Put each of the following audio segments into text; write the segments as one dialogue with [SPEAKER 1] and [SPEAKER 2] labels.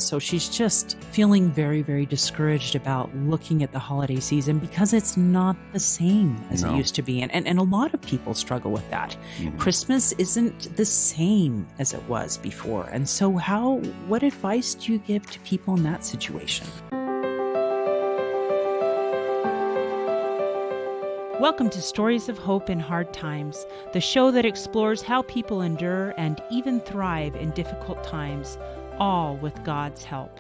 [SPEAKER 1] So she's just feeling very, very discouraged about looking at the holiday season because it's not the same as it used to be. And a lot of people struggle with that. Mm-hmm. Christmas isn't the same as it was before. And so what advice do you give to people in that situation? Welcome to Stories of Hope in Hard Times, the show that explores how people endure and even thrive in difficult times, all with God's help.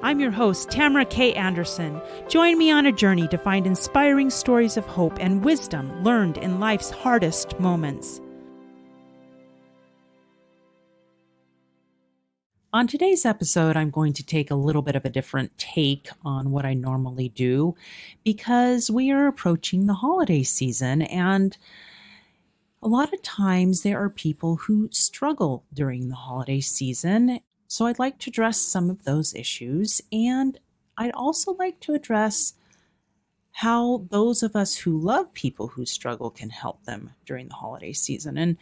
[SPEAKER 1] I'm your host, Tamara K. Anderson. Join me on a journey to find inspiring stories of hope and wisdom learned in life's hardest moments. On today's episode, I'm going to take a little bit of a different take on what I normally do because we are approaching the holiday season, and a lot of times there are people who struggle during the holiday season. So I'd like to address some of those issues, and I'd also like to address how those of us who love people who struggle can help them during the holiday season. And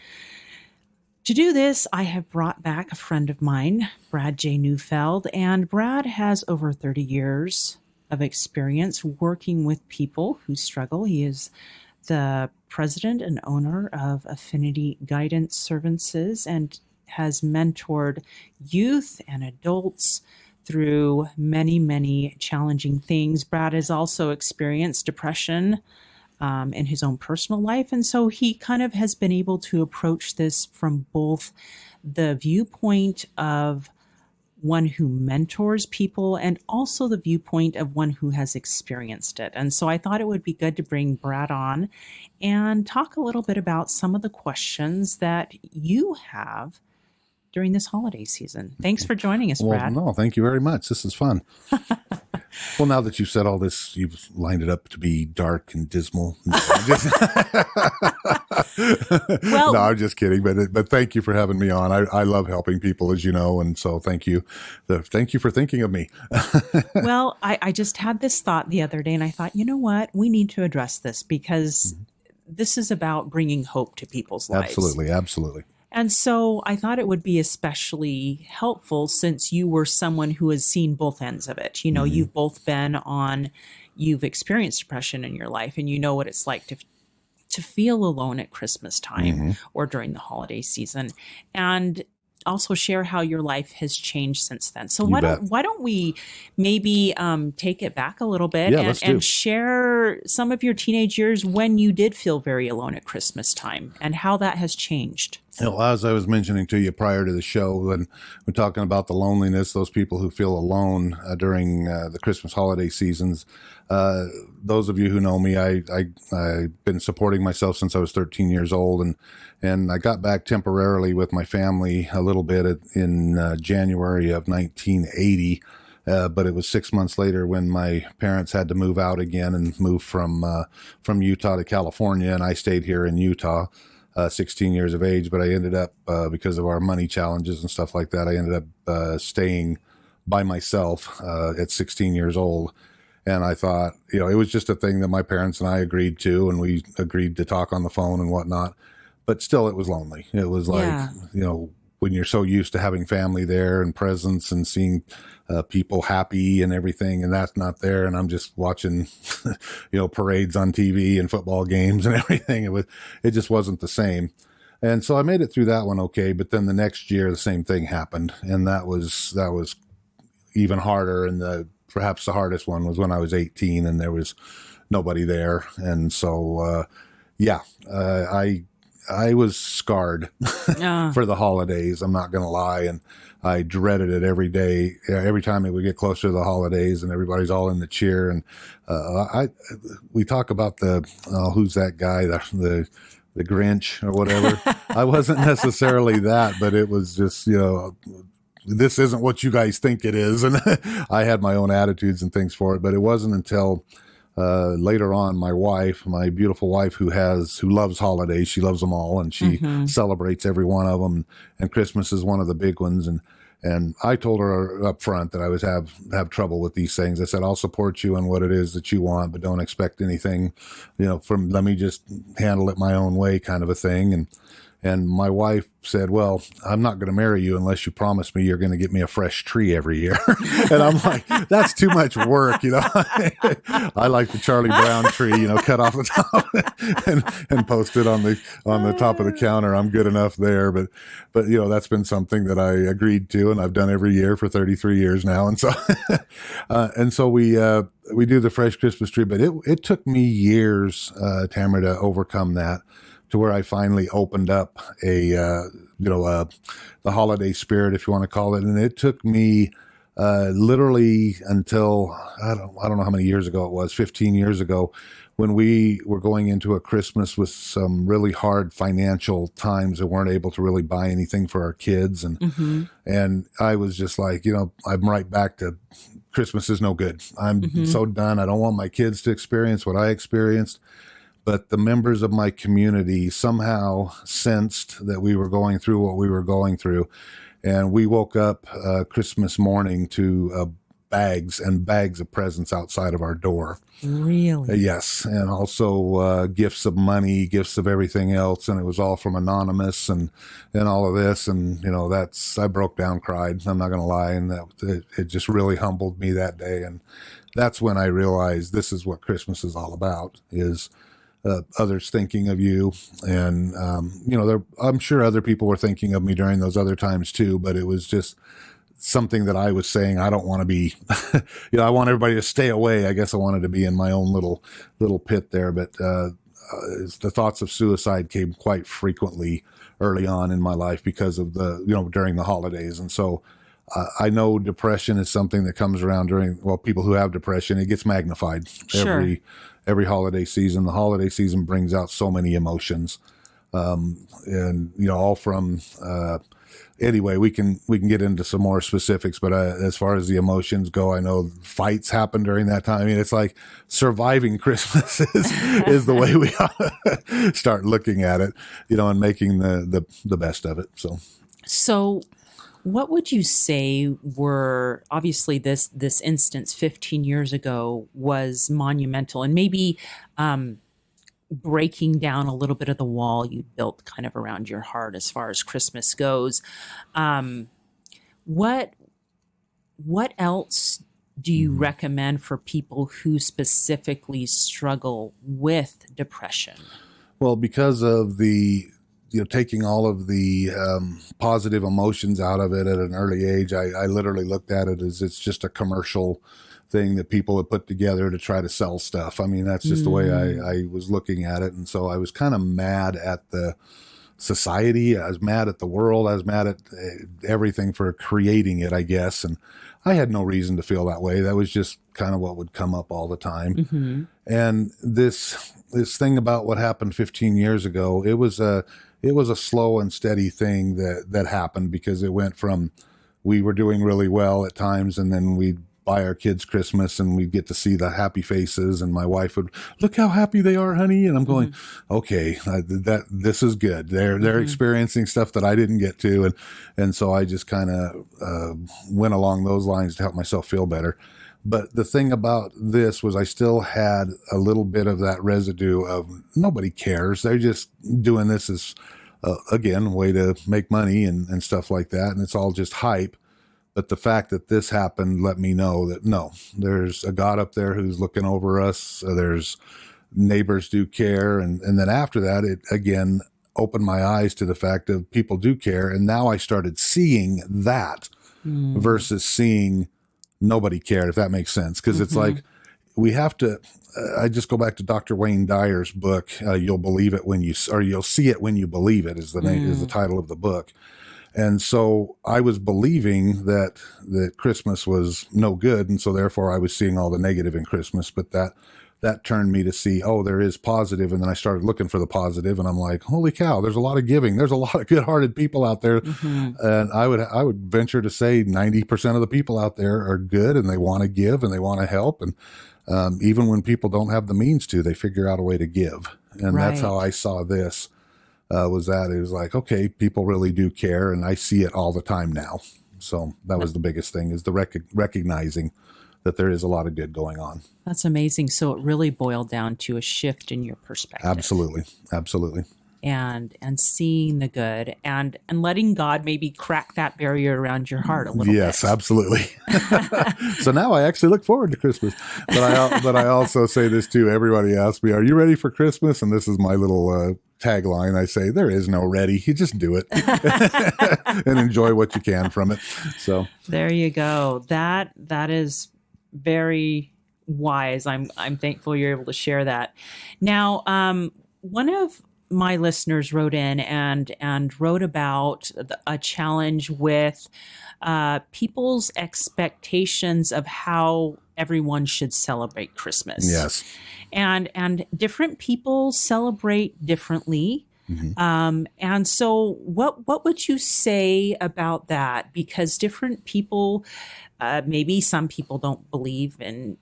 [SPEAKER 1] to do this, I have brought back a friend of mine, Brad J. Neufeld, and Brad has over 30 years of experience working with people who struggle. He is the president and owner of Affinity Guidance Services and has mentored youth and adults through many, many challenging things. Brad has also experienced depression in his own personal life. And so he kind of has been able to approach this from both the viewpoint of one who mentors people and also the viewpoint of one who has experienced it. And so I thought it would be good to bring Brad on and talk a little bit about some of the questions that you have during this holiday season. Thanks for joining us, Brad.
[SPEAKER 2] Well, no, thank you very much. This is fun. Well, now that you've said all this, you've lined it up to be dark and dismal. No, I'm just kidding. But thank you for having me on. I love helping people, as you know, and so thank you. Thank you for thinking of me.
[SPEAKER 1] Well, I just had this thought the other day, and I thought, you know what? We need to address this because this is about bringing hope to people's lives.
[SPEAKER 2] Absolutely, absolutely.
[SPEAKER 1] And so I thought it would be especially helpful since you were someone who has seen both ends of it. You know, you've both you've experienced depression in your life, and you know what it's like to feel alone at Christmas time or during the holiday season, and also share how your life has changed since then. So why don't we maybe take it back a little bit and share some of your teenage years when you did feel very alone at Christmas time and how that has changed.
[SPEAKER 2] You know, as I was mentioning to you prior to the show, when we're talking about the loneliness, those people who feel alone during the Christmas holiday seasons, those of you who know me, I've been supporting myself since I was 13 years old, and I got back temporarily with my family a little bit in January of 1980. But it was 6 months later when my parents had to move out again and move from Utah to California, and I stayed here in Utah. 16 years of age, but I ended up, because of our money challenges and stuff like that, I ended up staying by myself at 16 years old. And I thought, you know, it was just a thing that my parents and I agreed to, and we agreed to talk on the phone and whatnot. But still, it was lonely. It was like, you know, when you're so used to having family there and presence and seeing people happy and everything, and that's not there, and I'm just watching, you know, parades on TV and football games and everything. It just wasn't the same. And so I made it through that one okay, but then the next year the same thing happened, and that was even harder. And perhaps the hardest one was when I was 18 and there was nobody there, and so I was scarred for the holidays. I'm not going to lie. And I dreaded it every day, every time it would get closer to the holidays and everybody's all in the cheer. And we talk about who's that guy, the Grinch or whatever. I wasn't necessarily that, but it was just, you know, this isn't what you guys think it is. And I had my own attitudes and things for it, but it wasn't until later on, my beautiful wife, who loves holidays, she loves them all, and she celebrates every one of them. And Christmas is one of the big ones. And I told her up front that I was have trouble with these things. I said, I'll support you in what it is that you want, but don't expect anything, you know, let me just handle it my own way, kind of a thing. And my wife said, well, I'm not going to marry you unless you promise me you're going to get me a fresh tree every year. And I'm like, that's too much work. I like the Charlie Brown tree, cut off the top and post it on the top of the counter. I'm good enough there. But that's been something that I agreed to, and I've done every year for 33 years now. And so, we do the fresh Christmas tree, but it took me years, Tamara, to overcome that, to where I finally opened up the holiday spirit, if you want to call it. And it took me literally until, I don't know how many years ago it was, 15 years ago, when we were going into a Christmas with some really hard financial times and weren't able to really buy anything for our kids. And I was just like, I'm right back to Christmas is no good. I'm so done. I don't want my kids to experience what I experienced. But the members of my community somehow sensed that we were going through what we were going through. And we woke up Christmas morning to bags and bags of presents outside of our door.
[SPEAKER 1] Really?
[SPEAKER 2] Yes. And also gifts of money, gifts of everything else. And it was all from Anonymous and all of this. And, I broke down, cried. I'm not going to lie. And it just really humbled me that day. And that's when I realized this is what Christmas is all about, is others thinking of you. And, I'm sure other people were thinking of me during those other times too, but it was just something that I was saying, I don't want to be, I want everybody to stay away. I guess I wanted to be in my own little pit there. But the thoughts of suicide came quite frequently early on in my life because of during the holidays. And so I know depression is something that comes around people who have depression, it gets magnified.
[SPEAKER 1] Sure.
[SPEAKER 2] Every holiday season. The holiday season brings out so many emotions. And all from, anyway, we can get into some more specifics, but as far as the emotions go, I know fights happen during that time. I mean, it's like surviving Christmas is the way we start looking at it, and making the best of it.
[SPEAKER 1] So what would you say were, obviously this instance 15 years ago was monumental, and maybe breaking down a little bit of the wall you built kind of around your heart as far as Christmas goes. What else do you recommend for people who specifically struggle with depression?
[SPEAKER 2] Well, because of the taking all of the positive emotions out of it at an early age, I literally looked at it as it's just a commercial thing that people have put together to try to sell stuff. I mean, that's just the way I was looking at it. And so I was kind of mad at the society. I was mad at the world. I was mad at everything for creating it, I guess. And I had no reason to feel that way. That was just kind of what would come up all the time. And this thing about what happened 15 years ago, it was a slow and steady thing that happened, because it went from, we were doing really well at times, and then we'd buy our kids Christmas and we'd get to see the happy faces, and my wife would, look how happy they are, honey. And I'm going, okay, this is good. They're experiencing stuff that I didn't get to. And so I just kind of went along those lines to help myself feel better. But the thing about this was I still had a little bit of that residue of nobody cares. They're just doing this as, again, a way to make money and stuff like that. And it's all just hype. But the fact that this happened let me know that, no, there's a God up there who's looking over us. There's neighbors do care. And then after that, it again opened my eyes to the fact of people do care. And now I started seeing that versus seeing nobody cared, if that makes sense. Because it's like, we have to, I just go back to Dr. Wayne Dyer's book, You'll Believe It When You'll See It When You Believe It is the name, is the title of the book. And so I was believing that Christmas was no good. And so therefore I was seeing all the negative in Christmas, but that turned me to see, oh, there is positive. And then I started looking for the positive, and I'm like, holy cow, there's a lot of giving. There's a lot of good-hearted people out there. And I would venture to say 90% of the people out there are good, and they want to give and they want to help. And even when people don't have the means to, they figure out a way to give. And that's how I saw this, was that it was like, okay, people really do care. And I see it all the time now. So that was the biggest thing, is the recognizing that there is a lot of good going on.
[SPEAKER 1] That's amazing. So it really boiled down to a shift in your perspective.
[SPEAKER 2] Absolutely. Absolutely.
[SPEAKER 1] and seeing the good and letting God maybe crack that barrier around your heart a little
[SPEAKER 2] Yes,
[SPEAKER 1] bit.
[SPEAKER 2] absolutely. So now I actually look forward to Christmas. But I also say this too. Everybody asks me, "Are you ready for Christmas?" And this is my little tagline. I say, "There is no ready. You just do it and enjoy what you can from it." So
[SPEAKER 1] There you go. That is very wise. I'm thankful you're able to share that. Now, one of my listeners wrote in and wrote about a challenge with people's expectations of how everyone should celebrate Christmas.
[SPEAKER 2] yes.
[SPEAKER 1] And different people celebrate differently. And so what would you say about that? Because different people, maybe some people don't believe in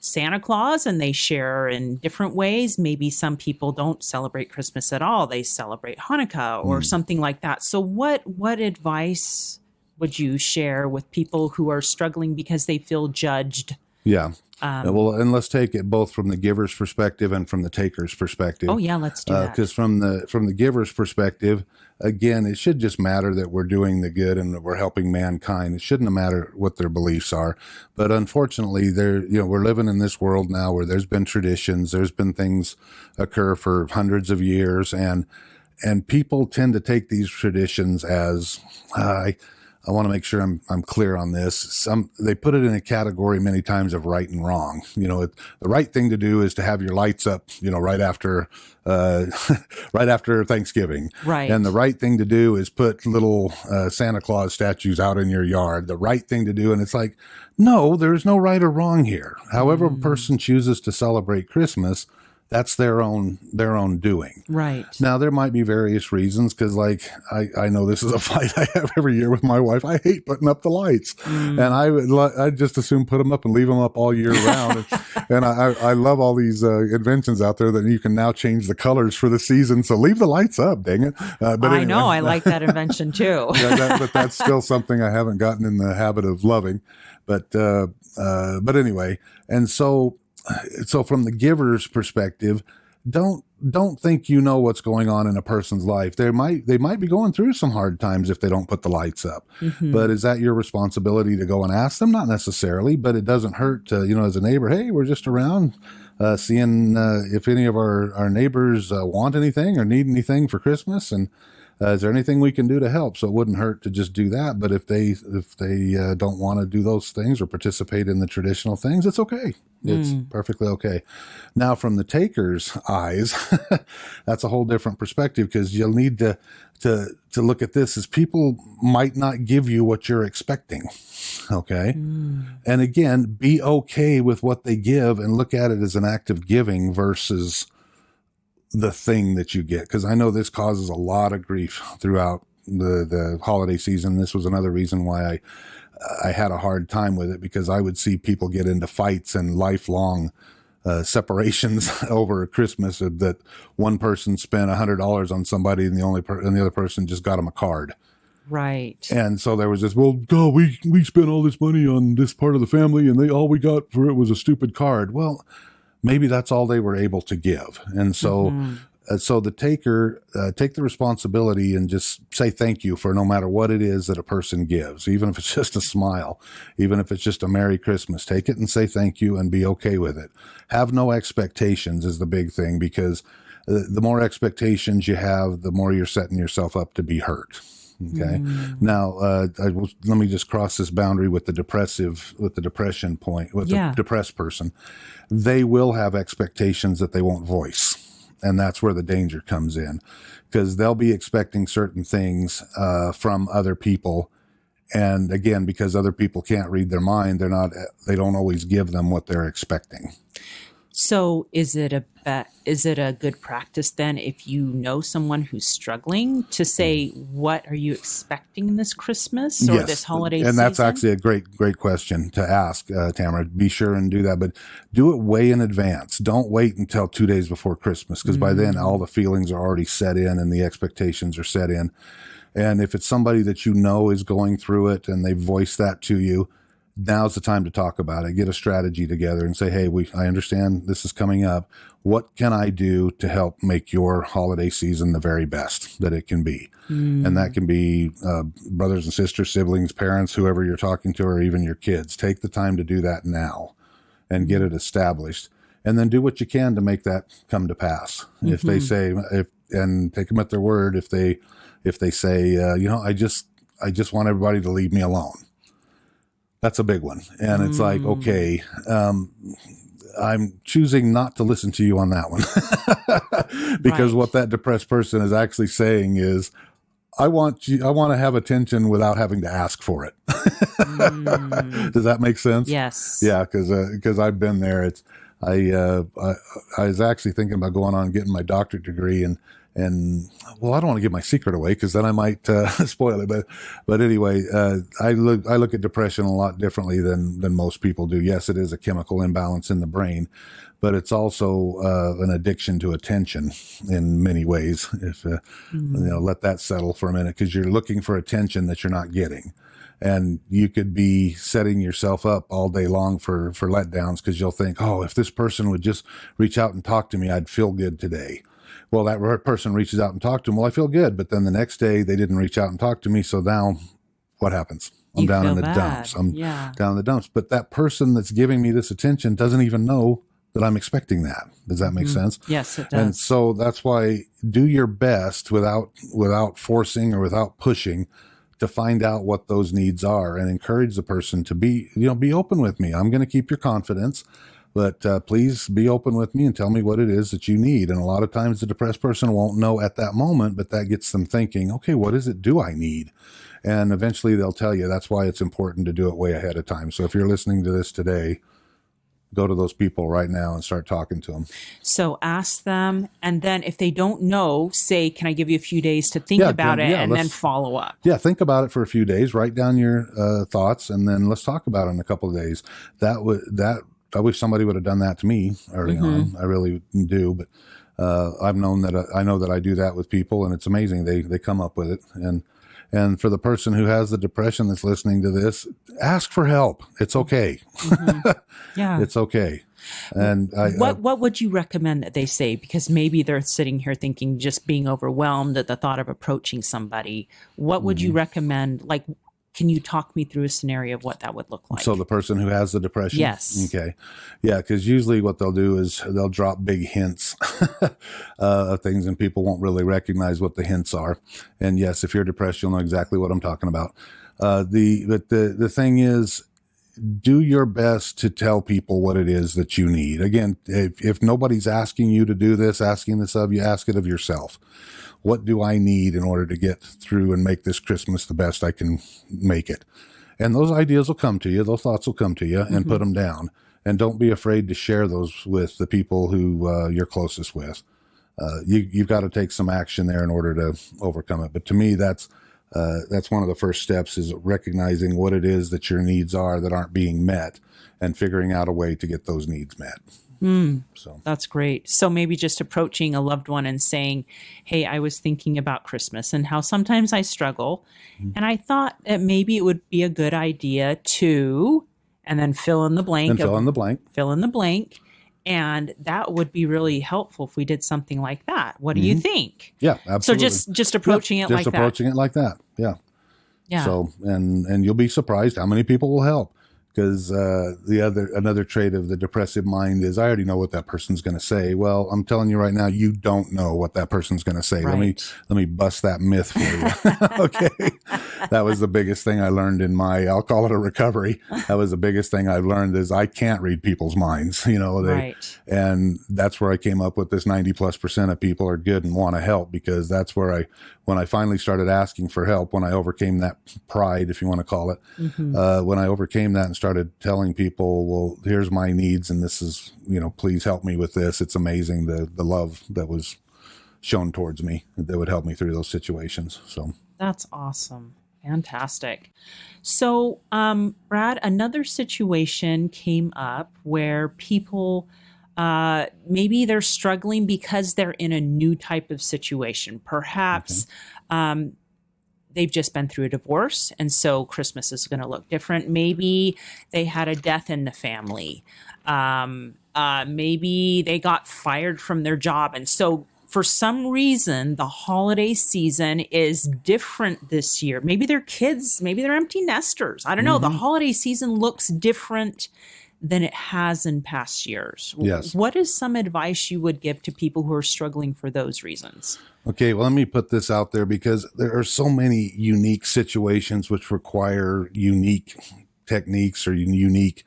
[SPEAKER 1] Santa Claus and they share in different ways. Maybe some people don't celebrate Christmas at all. They celebrate Hanukkah or something like that. So what advice would you share with people who are struggling because they feel judged?
[SPEAKER 2] Yeah. Well, and let's take it both from the giver's perspective and from the taker's perspective.
[SPEAKER 1] Oh yeah, let's do that.
[SPEAKER 2] Because from the giver's perspective, again, it should just matter that we're doing the good and that we're helping mankind. It shouldn't matter what their beliefs are. But unfortunately, we're living in this world now where there's been traditions, there's been things occur for hundreds of years, and people tend to take these traditions as I want to make sure I'm clear on this. They put it in a category many times of right and wrong. The right thing to do is to have your lights up, right after right after Thanksgiving.
[SPEAKER 1] Right.
[SPEAKER 2] And the right thing to do is put little Santa Claus statues out in your yard. The right thing to do, and it's like, no, there's no right or wrong here. However a person chooses to celebrate Christmas, that's their own doing.
[SPEAKER 1] Right.
[SPEAKER 2] Now, there might be various reasons because, I know this is a fight I have every year with my wife. I hate putting up the lights. And I'd just as soon put them up and leave them up all year round. And I love all these inventions out there that you can now change the colors for the season. So leave the lights up, dang it. But
[SPEAKER 1] I
[SPEAKER 2] anyway,
[SPEAKER 1] know. I like that invention too.
[SPEAKER 2] but that's still something I haven't gotten in the habit of loving. But anyway, and so from the giver's perspective, don't think you know what's going on in a person's life. They might be going through some hard times if they don't put the lights up. But is that your responsibility to go and ask them? Not necessarily, but it doesn't hurt to, as a neighbor, hey, we're just around seeing if any of our neighbors want anything or need anything for Christmas, and is there anything we can do to help? So it wouldn't hurt to just do that. But if they don't want to do those things or participate in the traditional things, it's okay. It's perfectly okay. Now, from the taker's eyes, that's a whole different perspective, because you'll need to look at this as people might not give you what you're expecting. Okay. And again, be okay with what they give and look at it as an act of giving versus the thing that you get. Because I know this causes a lot of grief throughout the holiday season. This was another reason why I had a hard time with it, because I would see people get into fights and lifelong separations over Christmas, that one person spent $100 on somebody and the other person just got them a card.
[SPEAKER 1] Right.
[SPEAKER 2] And so there was this, well, God, we spent all this money on this part of the family and all we got for it was a stupid card. Well, maybe that's all they were able to give. And so, so the taker, take the responsibility and just say thank you for no matter what it is that a person gives, even if it's just a smile, even if it's just a Merry Christmas, take it and say thank you and be okay with it. Have no expectations is the big thing, because the more expectations you have, the more you're setting yourself up to be hurt. Okay. Now, let me just cross this boundary with the depression point, with the depressed person. They will have expectations that they won't voice. And that's where the danger comes in, because they'll be expecting certain things from other people. And again, because other people can't read their mind, they don't always give them what they're expecting.
[SPEAKER 1] So is it a good practice then, if you know someone who's struggling, to say, what are you expecting this Christmas or this holiday season?
[SPEAKER 2] And that's actually a great question to ask, Tamara. Be sure and do that, but do it way in advance. Don't wait until 2 days before Christmas, because by then all the feelings are already set in and the expectations are set in. And if it's somebody that you know is going through it and they voice that to you, now's the time to talk about it. Get a strategy together and say, hey, I understand this is coming up. What can I do to help make your holiday season the very best that it can be? And that can be brothers and sisters, siblings, parents, whoever you're talking to, or even your kids. Take the time to do that now and get it established. And then do what you can to make that come to pass. If they say, and take them at their word, if they say, I just want everybody to leave me alone. That's a big one. And it's like, okay, I'm choosing not to listen to you on that one. Because what that depressed person is actually saying is, I want to have attention without having to ask for it. Does that make sense?
[SPEAKER 1] Yes.
[SPEAKER 2] Yeah. Cause I've been there. I was actually thinking about going on and getting my doctorate degree, and well, I don't want to give my secret away because then I might spoil it. But anyway, I look at depression a lot differently than most people do. Yes, it is a chemical imbalance in the brain, but it's also an addiction to attention in many ways. If let that settle for a minute, because you're looking for attention that you're not getting. And you could be setting yourself up all day long for letdowns, because you'll think, oh, if this person would just reach out and talk to me, I'd feel good today. Well, that person reaches out and talks to them. Well, I feel good. But then the next day they didn't reach out and talk to me. So now what happens? I'm down in the dumps. I'm down in the dumps. But that person that's giving me this attention doesn't even know that I'm expecting that. Does that make sense?
[SPEAKER 1] Yes, it does.
[SPEAKER 2] And so that's why do your best without forcing or without pushing to find out what those needs are, and encourage the person to be open with me. I'm going to keep your confidence, but please be open with me and tell me what it is that you need. And a lot of times the depressed person won't know at that moment, but that gets them thinking, okay, what is it do I need? And eventually they'll tell you. That's why it's important to do it way ahead of time. So if you're listening to this today, go to those people right now and start talking to them.
[SPEAKER 1] So ask them, and then if they don't know, say, can I give you a few days to think about it, and then follow up? Yeah,
[SPEAKER 2] think about it for a few days. Write down your thoughts, and then let's talk about it in a couple of days. I wish somebody would have done that to me early on. I really do, but I know that I do that with people, and it's amazing. They come up with it. And for the person who has the depression that's listening to this, ask for help. It's okay.
[SPEAKER 1] Yeah.
[SPEAKER 2] It's okay. And
[SPEAKER 1] what would you recommend that they say? Because maybe they're sitting here thinking, just being overwhelmed at the thought of approaching somebody. What would you recommend? Like, can you talk me through a scenario of what that would look like?
[SPEAKER 2] So the person who has the depression?
[SPEAKER 1] Yes.
[SPEAKER 2] Okay. Yeah, because usually what they'll do is they'll drop big hints of things, and people won't really recognize what the hints are. And yes, if you're depressed, you'll know exactly what I'm talking about. But the thing is, do your best to tell people what it is that you need. Again, if nobody's asking you to do this, asking this of you, ask it of yourself. What do I need in order to get through and make this Christmas the best I can make it? And those ideas will come to you. Those thoughts will come to you, and put them down. And don't be afraid to share those with the people who you're closest with. You've got to take some action there in order to overcome it. But to me, that's one of the first steps, is recognizing what it is that your needs are that aren't being met, and figuring out a way to get those needs met. So
[SPEAKER 1] that's great. So maybe just approaching a loved one and saying, hey, I was thinking about Christmas and how sometimes I struggle. And I thought that maybe it would be a good idea to, and then fill in the blank.
[SPEAKER 2] And fill in the blank.
[SPEAKER 1] Fill in the blank. And that would be really helpful if we did something like that. What do you think?
[SPEAKER 2] Yeah, absolutely.
[SPEAKER 1] So just approaching it like that.
[SPEAKER 2] Just approaching it like that. Yeah.
[SPEAKER 1] Yeah.
[SPEAKER 2] So, and you'll be surprised how many people will help. Because another trait of the depressive mind is, I already know what that person's going to say. Well, I'm telling you right now, you don't know what that person's going to say.
[SPEAKER 1] Right.
[SPEAKER 2] Let me bust that myth for you. Okay, that was the biggest thing I learned in I'll call it a recovery. That was the biggest thing I've learned, is I can't read people's minds.
[SPEAKER 1] Right.
[SPEAKER 2] And that's where I came up with this 90+% of people are good and want to help, because that's where when I finally started asking for help, when I overcame that pride, if you want to call it, when I overcame that and started telling people, well, here's my needs, and this is, please help me with this. It's amazing the love that was shown towards me that would help me through those situations. So
[SPEAKER 1] that's awesome. Fantastic. So, Brad, another situation came up where people, maybe they're struggling because they're in a new type of situation. Perhaps, they've just been through a divorce, and so Christmas is going to look different. Maybe they had a death in the family. Maybe they got fired from their job, and so for some reason the holiday season is different this year. Maybe they're kids, maybe they're empty nesters. I don't know. The holiday season looks different than it has in past years.
[SPEAKER 2] Yes.
[SPEAKER 1] What is some advice you would give to people who are struggling for those reasons?
[SPEAKER 2] Okay, well, let me put this out there because there are so many unique situations which require unique techniques or unique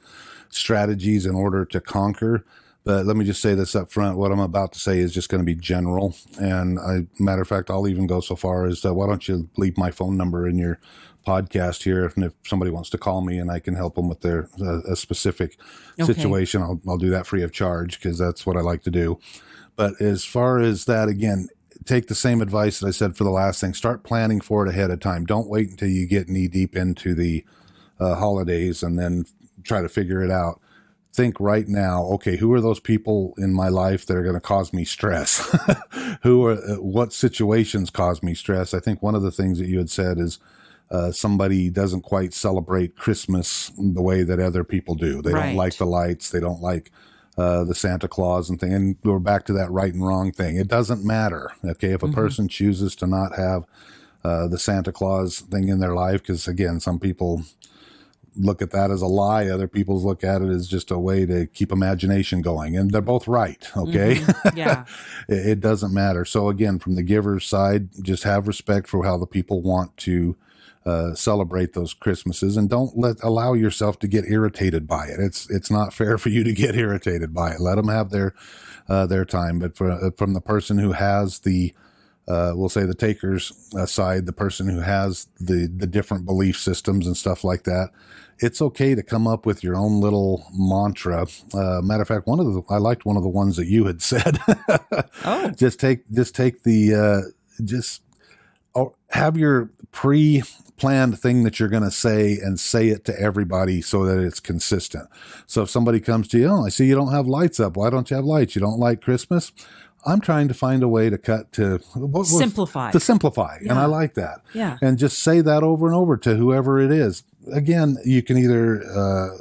[SPEAKER 2] strategies in order to conquer. But let me just say this up front. What I'm about to say is just going to be general. And matter of fact, I'll even go so far as why don't you leave my phone number in your podcast here, if somebody wants to call me and I can help them with their a specific situation, I'll do that free of charge because that's what I like to do. But as far as that, again, take the same advice that I said for the last thing. Start planning for it ahead of time. Don't wait until you get knee deep into the holidays and then try to figure it out. Think right now, okay, who are those people in my life that are going to cause me stress? What situations cause me stress? I think one of the things that you had said is somebody doesn't quite celebrate Christmas the way that other people do. They don't like the lights. They don't like the Santa Claus and thing. And we're back to that right and wrong thing. It doesn't matter. Okay. If a person chooses to not have the Santa Claus thing in their life, because again, some people look at that as a lie. Other people look at it as just a way to keep imagination going. And they're both right. Okay.
[SPEAKER 1] Yeah.
[SPEAKER 2] It doesn't matter. So again, from the giver's side, just have respect for how the people want to celebrate those Christmases, and don't allow yourself to get irritated by it. It's not fair for you to get irritated by it. Let them have their time. But from the person who has the we'll say the taker's side, the person who has the different belief systems and stuff like that, it's okay to come up with your own little mantra. Matter of fact, I liked one of the ones that you had said. Have your pre-planned thing that you're going to say and say it to everybody so that it's consistent. So if somebody comes to you, I see you don't have lights up. Why don't you have lights? You don't like Christmas? I'm trying to find a way to simplify. Yeah. And I like that.
[SPEAKER 1] Yeah.
[SPEAKER 2] And just say that over and over to whoever it is. Again, you can either,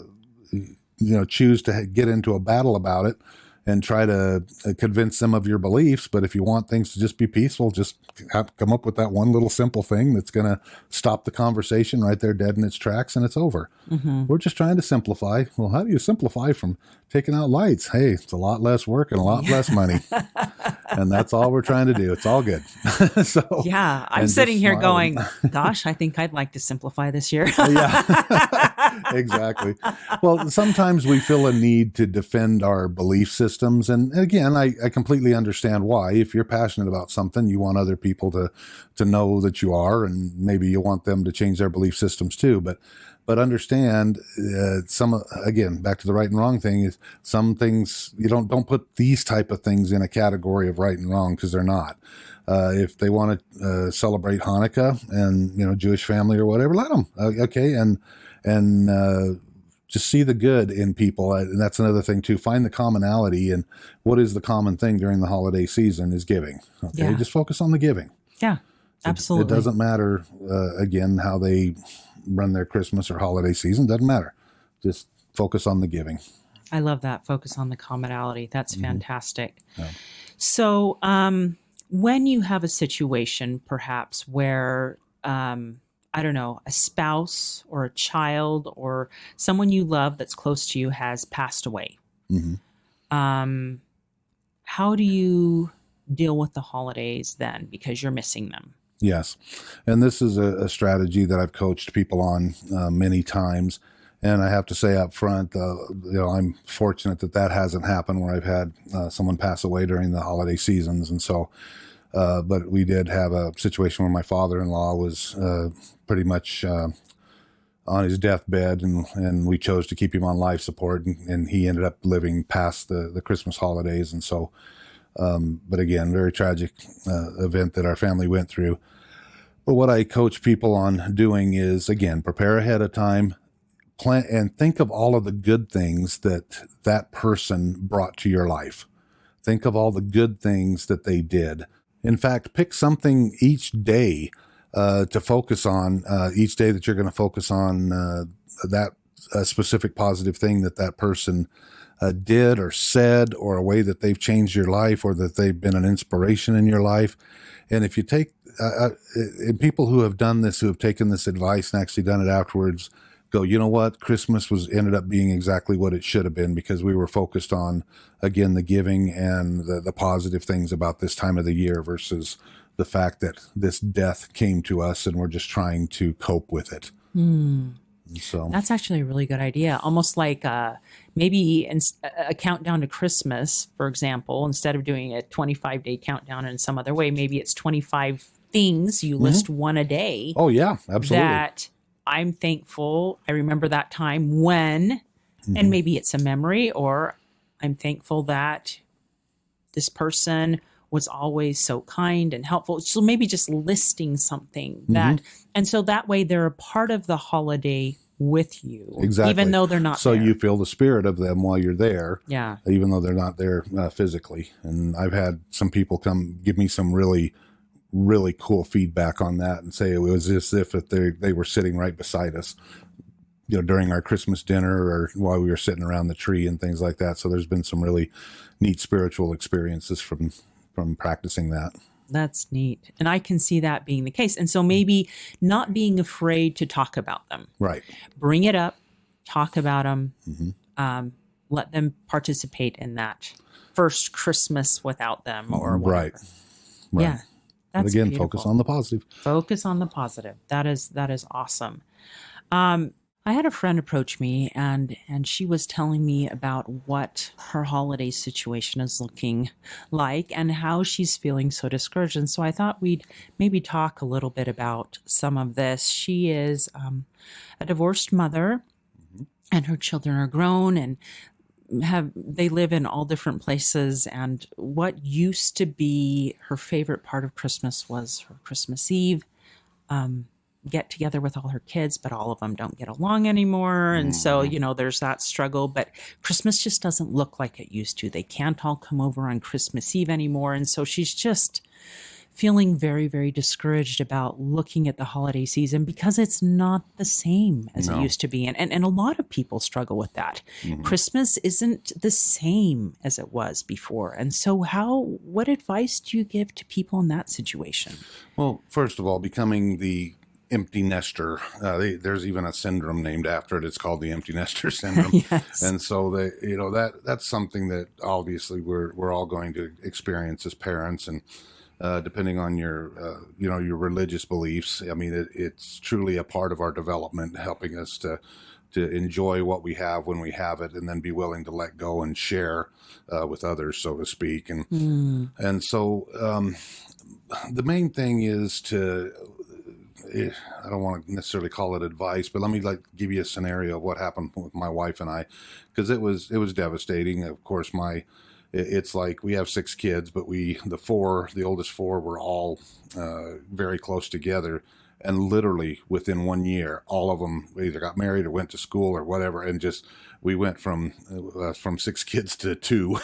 [SPEAKER 2] choose to get into a battle about it and try to convince them of your beliefs. But if you want things to just be peaceful, just come up with that one little simple thing that's going to stop the conversation right there dead in its tracks, and it's over. We're just trying to simplify. Well, how do you simplify from taking out lights? Hey, it's a lot less work and a lot less money. And that's all we're trying to do. It's all good.
[SPEAKER 1] I'm sitting here going, gosh, I think I'd like to simplify this year.
[SPEAKER 2] Yeah, exactly. Well, sometimes we feel a need to defend our belief systems. And again, I completely understand why. If you're passionate about something, you want other people to know that you are, and maybe you want them to change their belief systems too. But understand, again, back to the right and wrong thing, is some things you don't put these type of things in a category of right and wrong, because they're not. If they want to celebrate Hanukkah and Jewish family or whatever, let them. Okay, and just see the good in people, and that's another thing too. Find the commonality, and what is the common thing during the holiday season is giving. Okay, just focus on the giving.
[SPEAKER 1] Yeah, absolutely.
[SPEAKER 2] It doesn't matter again how they run their Christmas or holiday season. Doesn't matter. Just focus on the giving.
[SPEAKER 1] I love that. Focus on the commonality. That's fantastic.
[SPEAKER 2] Yeah.
[SPEAKER 1] So when you have a situation perhaps where, I don't know, a spouse or a child or someone you love that's close to you has passed away, how do you deal with the holidays then, because you're missing them?
[SPEAKER 2] Yes. And this is a strategy that I've coached people on many times. And I have to say up front, I'm fortunate that hasn't happened where I've had someone pass away during the holiday seasons. And so, but we did have a situation where my father-in-law was pretty much on his deathbed, and we chose to keep him on life support, and he ended up living past the Christmas holidays. And so, but again, very tragic event that our family went through. But what I coach people on doing is, again, prepare ahead of time, plan, and think of all of the good things that person brought to your life. Think of all the good things that they did. In fact, pick something each day to focus on each day, that you're going to focus on that specific positive thing that person did or said, or a way that they've changed your life, or that they've been an inspiration in your life. And if you take and people who have done this, who have taken this advice and actually done it afterwards, go, you know what, Christmas ended up being exactly what it should have been, because we were focused on, again, the giving and the positive things about this time of the year, versus the fact that this death came to us and we're just trying to cope with it. So
[SPEAKER 1] That's actually a really good idea. Almost like maybe a countdown to Christmas, for example, instead of doing a 25-day countdown in some other way, maybe it's 25 things. You list one a day.
[SPEAKER 2] Oh, yeah, absolutely.
[SPEAKER 1] That I'm thankful. I remember that time when, and maybe it's a memory, or I'm thankful that this person was always so kind and helpful. So maybe just listing something that, and so that way they're a part of the holiday with you,
[SPEAKER 2] exactly,
[SPEAKER 1] even though they're not
[SPEAKER 2] so
[SPEAKER 1] there.
[SPEAKER 2] You feel the spirit of them while you're there,
[SPEAKER 1] Yeah,
[SPEAKER 2] even though they're not there physically. And I've had some people come give me some really cool feedback on that, and say it was as if they were sitting right beside us, during our Christmas dinner, or while we were sitting around the tree and things like that. So there's been some really neat spiritual experiences from practicing that.
[SPEAKER 1] that's neat. And I can see that being the case. And so maybe not being afraid to talk about them.
[SPEAKER 2] Right.
[SPEAKER 1] Bring it up, talk about them, let them participate in that first Christmas without them, or whatever.
[SPEAKER 2] Right.
[SPEAKER 1] Yeah.
[SPEAKER 2] But
[SPEAKER 1] That's
[SPEAKER 2] again,
[SPEAKER 1] beautiful.
[SPEAKER 2] focus on the positive.
[SPEAKER 1] Focus on the positive. That is awesome. I had a friend approach me, and she was telling me about what her holiday situation is looking like and how she's feeling so discouraged. And so I thought we'd maybe talk a little bit about some of this. She is a divorced mother, and her children are grown and they live in all different places. And what used to be her favorite part of Christmas was her Christmas Eve get together with all her kids, but all of them don't get along anymore. And so, there's that struggle, but Christmas just doesn't look like it used to. They can't all come over on Christmas Eve anymore. And so she's just feeling very, very discouraged about looking at the holiday season, because it's not the same as it used to be. And a lot of people struggle with that. Christmas isn't the same as it was before. And so what advice do you give to people in that situation?
[SPEAKER 2] Well, first of all, becoming the empty nester, there's even a syndrome named after it. It's called the empty nester syndrome.
[SPEAKER 1] Yes.
[SPEAKER 2] And so that's something that obviously we're all going to experience as parents. And depending on your religious beliefs, I mean, it's truly a part of our development, helping us to enjoy what we have when we have it, and then be willing to let go and share with others, so to speak. And so the main thing is I don't want to necessarily call it advice, but let me give you a scenario of what happened with my wife and I, because it was devastating. Of course, it's like we have 6 kids, but the oldest 4 were all very close together. And literally within 1 year, all of them either got married or went to school or whatever. And we went from 6 kids to 2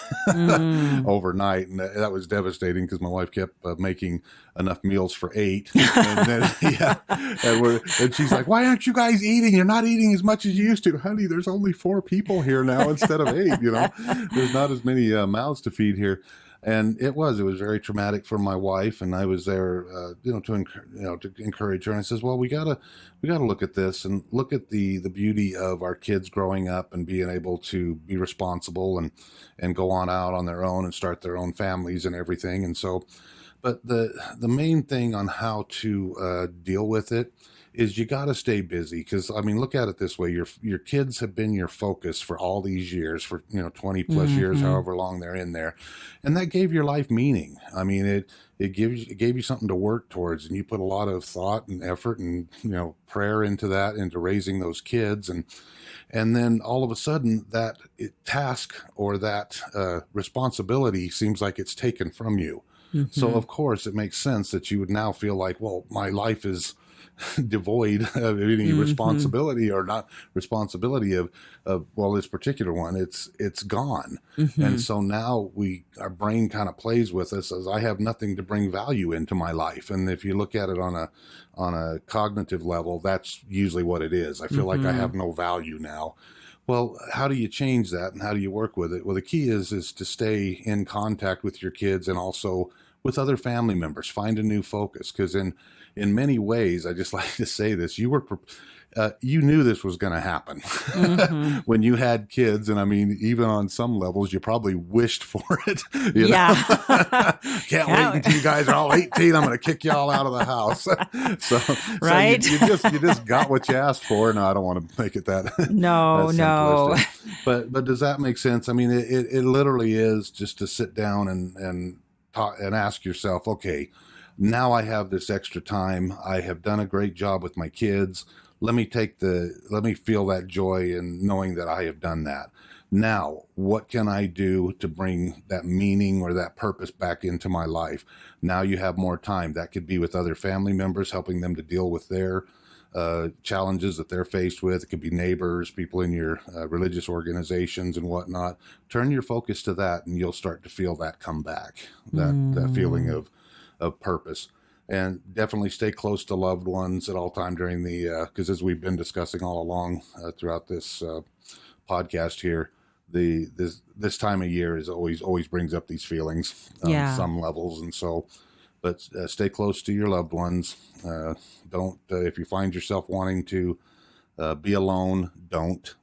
[SPEAKER 2] overnight. And that was devastating, because my wife kept making enough meals for 8. And then, and she's like, "Why aren't you guys eating? You're not eating as much as you used to." Honey, there's only 4 people here now instead of 8, There's not as many mouths to feed here. And it was very traumatic for my wife, and I was there, to encourage her. And I says, "Well, we gotta look at this and look at the beauty of our kids growing up and being able to be responsible and go on out on their own and start their own families and everything." And so, but the main thing on how to deal with it is you got to stay busy, because I mean, look at it this way: your kids have been your focus for all these years, for 20 plus years, however long they're in there, and that gave your life meaning. I mean, it gave you something to work towards, and you put a lot of thought and effort and prayer into raising those kids, and then all of a sudden that task or that responsibility seems like it's taken from you. So of course it makes sense that you would now feel like, well, my life is devoid of any
[SPEAKER 1] Mm-hmm.
[SPEAKER 2] responsibility, or not responsibility of, well, this particular one, it's gone. And
[SPEAKER 1] Mm-hmm.
[SPEAKER 2] so now our brain kind of plays with us as I have nothing to bring value into my life. And if you look at it on a cognitive level, that's usually what it is. I feel like I
[SPEAKER 1] Mm-hmm.
[SPEAKER 2] have no value now. Well, how do you change that, and how do you work with it? Well, the key is to stay in contact with your kids, and also with other family members. Find a new focus, because in many ways, I just like to say this: you knew this was going to happen
[SPEAKER 1] Mm-hmm.
[SPEAKER 2] when you had kids, and I mean, even on some levels, you probably wished for it. You
[SPEAKER 1] Yeah.
[SPEAKER 2] know, can't wait
[SPEAKER 1] Can't-
[SPEAKER 2] until you guys are all 18. I'm going to kick you all out of the house. so so
[SPEAKER 1] right?
[SPEAKER 2] you just got what you asked for. No, I don't want to make it that that
[SPEAKER 1] No, no.
[SPEAKER 2] simplistic. But does that make sense? I mean, it literally is just to sit down and talk and ask yourself, okay, now I have this extra time. I have done a great job with my kids. Let me feel that joy in knowing that I have done that. Now, what can I do to bring that meaning or that purpose back into my life? Now you have more time. That could be with other family members, helping them to deal with their challenges that they're faced with. It could be neighbors, people in your religious organizations and whatnot. Turn your focus to that, and you'll start to feel that come back, that feeling
[SPEAKER 1] Mm.
[SPEAKER 2] of purpose. And definitely stay close to loved ones at all time during because as we've been discussing all along throughout this podcast here, this time of year is always brings up these feelings on
[SPEAKER 1] Yeah.
[SPEAKER 2] some levels. And so, but stay close to your loved ones. Don't if you find yourself wanting to be alone, don't.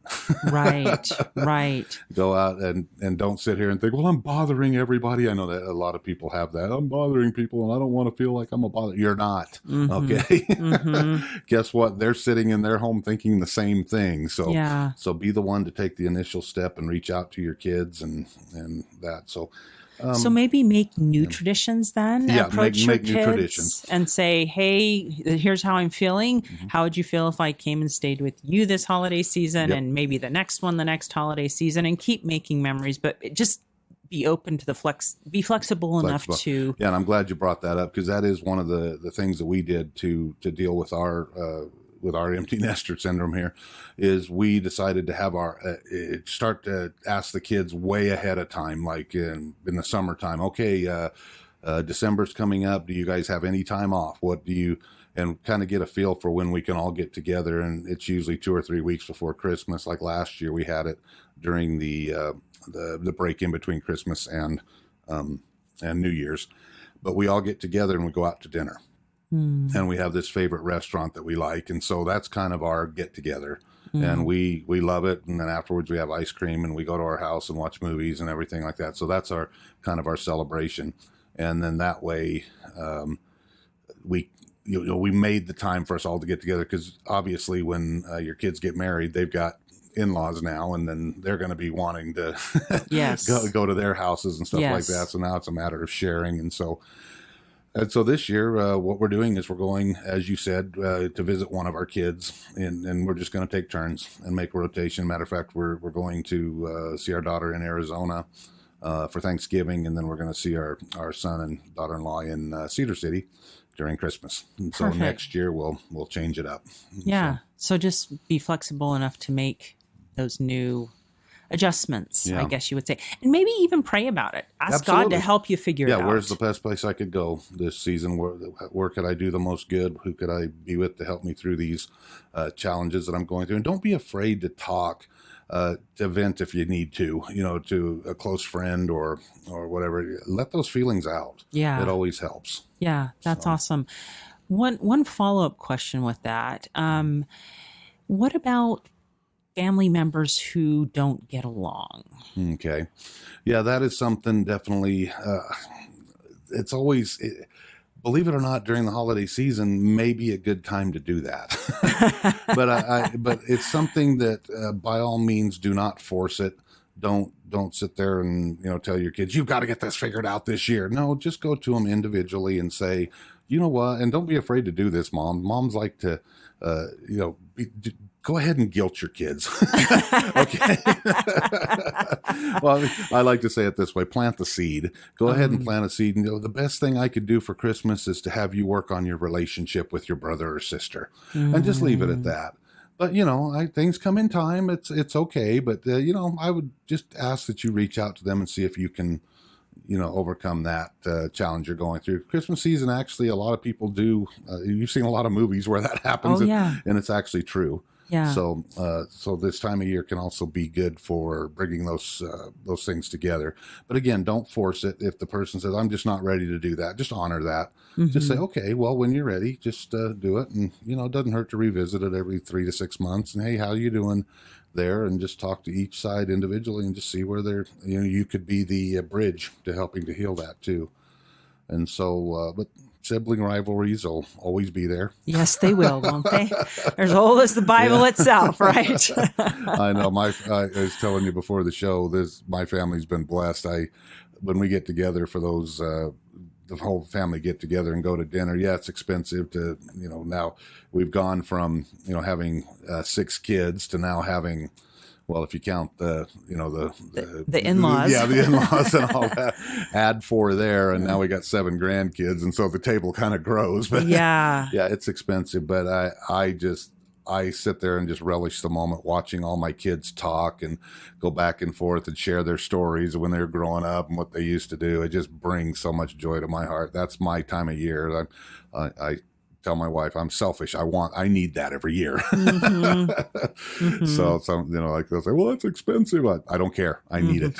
[SPEAKER 1] Right. Right.
[SPEAKER 2] Go out and don't sit here and think, well, I'm bothering everybody. I know that a lot of people have that. I'm bothering people and I don't want to feel like I'm a bother. You're not.
[SPEAKER 1] Mm-hmm.
[SPEAKER 2] Okay.
[SPEAKER 1] Mm-hmm.
[SPEAKER 2] Guess what? They're sitting in their home thinking the same thing. So
[SPEAKER 1] Yeah.
[SPEAKER 2] so be the one to take the initial step and reach out to your kids and that. So
[SPEAKER 1] So maybe make new traditions then.
[SPEAKER 2] yeah,
[SPEAKER 1] Approach your
[SPEAKER 2] make new traditions.
[SPEAKER 1] kids and say, "Hey, here's how I'm feeling.
[SPEAKER 2] Mm-hmm.
[SPEAKER 1] How would you feel if I came and stayed with you this holiday season,
[SPEAKER 2] Yep.
[SPEAKER 1] and maybe the next one, the next holiday season, and keep making memories, but just be open to be flexible enough
[SPEAKER 2] Flexible.
[SPEAKER 1] to."
[SPEAKER 2] Yeah, and I'm glad you brought that up, because that is one of the things that we did to deal with our empty nester syndrome here. Is we decided to have our start to ask the kids way ahead of time, like in the summertime. Okay, December's coming up. Do you guys have any time off? What do you and kind of get a feel for when we can all get together? And it's usually 2 or 3 weeks before Christmas. Like last year, we had it during the break in between Christmas and New Year's. But we all get together and we go out to dinner. And we have this favorite restaurant that we like, and so that's kind of our get together. And we love it. And then afterwards we have ice cream, and we go to our house and watch movies and everything like that. So that's our kind of our celebration. And then that way we we made the time for us all to get together, because obviously when your kids get married, they've got in-laws now, and then they're going to be wanting to
[SPEAKER 1] Yes.
[SPEAKER 2] go to their houses and stuff like
[SPEAKER 1] Yes.
[SPEAKER 2] that. So now it's a matter of sharing. And so this year, what we're doing is we're going, as you said, to visit one of our kids, and we're just going to take turns and make a rotation. Matter of fact, we're going to see our daughter in Arizona for Thanksgiving, and then we're going to see our son and daughter-in-law in Cedar City during Christmas. And so
[SPEAKER 1] Perfect.
[SPEAKER 2] next year we'll change it up.
[SPEAKER 1] Yeah. So just be flexible enough to make those new adjustments,
[SPEAKER 2] Yeah.
[SPEAKER 1] I guess you would say. And maybe even pray about it. Ask God
[SPEAKER 2] Absolutely.
[SPEAKER 1] to help you figure it out.
[SPEAKER 2] Yeah, where's the best place I could go this season? Where could I do the most good? Who could I be with to help me through these challenges that I'm going through? And don't be afraid to talk, to vent if you need to, to a close friend or whatever. Let those feelings out.
[SPEAKER 1] Yeah.
[SPEAKER 2] It always helps.
[SPEAKER 1] Yeah, that's awesome. One follow-up question with that. What about family members who don't get along?
[SPEAKER 2] Okay. Yeah, that is something definitely, it's always, believe it or not, during the holiday season may be a good time to do that. But it's something that by all means, do not force it. Don't sit there and tell your kids you've got to get this figured out this year. No, just go to them individually and say, you know what, and don't be afraid to do this, Mom. Moms like to go ahead and guilt your kids. Okay. Well, I like to say it this way: plant the seed. Go ahead and plant a seed. And the best thing I could do for Christmas is to have you work on your relationship with your brother or sister, and just leave it at that. But things come in time. It's okay. But I would just ask that you reach out to them and see if you can, overcome that challenge you're going through. Christmas season, actually, a lot of people do. You've seen a lot of movies where that happens, and it's actually true.
[SPEAKER 1] Yeah.
[SPEAKER 2] So this time of year can also be good for bringing those things together. But again, don't force it. If the person says, "I'm just not ready to do that," just honor that. Just say, "Okay, well, when you're ready, just do it." And it doesn't hurt to revisit it every 3 to 6 months. And hey, how you doing there? And just talk to each side individually and just see where they're. You could be the bridge to helping to heal that too. And so, but sibling rivalries will always be there.
[SPEAKER 1] Yes, they will, won't they? They're as old as the Bible itself, right?
[SPEAKER 2] I know. I was telling you before the show, my family's been blessed. When we get together for those, the whole family get together and go to dinner. Yeah, it's expensive to, now we've gone from, having 6 kids to now having, well, if you count the
[SPEAKER 1] in-laws.
[SPEAKER 2] The in-laws and all that, add 4 there, and now we got 7 grandkids, and so the table kind of grows. But yeah, it's expensive. But I sit there and just relish the moment watching all my kids talk and go back and forth and share their stories when they were growing up and what they used to do. It just brings so much joy to my heart. That's my time of year. I tell my wife I'm selfish. I need that every year. So like they'll say, well, it's expensive. I don't care. I need it.